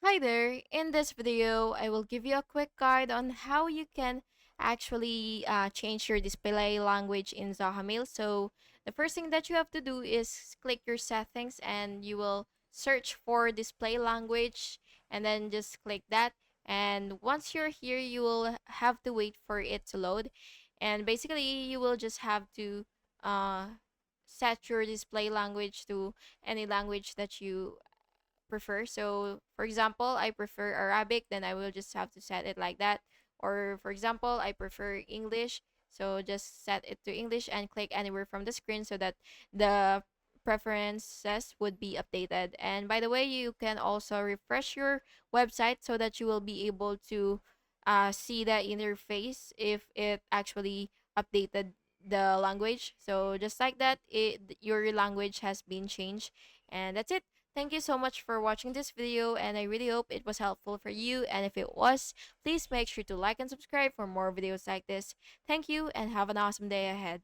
Hi there! In this video, I will give you a quick guide on how you can actually change your display language in Zoho Mail. So the first thing that you have to do is click your settings and you will search for display language and then just click that. And once you're here, you will have to wait for it to load. And basically, you will just have to set your display language to any language that you prefer. So, for example, I prefer Arabic, then I will just have to set it like that. Or, for example, I prefer English, so just set it to English and click anywhere from the screen so that the preferences would be updated. And by the way, you can also refresh your website so that you will be able to see the interface if it actually updated the language. So just like that, your language has been changed. And that's it. Thank you so much for watching this video, and I really hope it was helpful for you. And if it was, please make sure to like and subscribe for more videos like this. Thank you and have an awesome day ahead.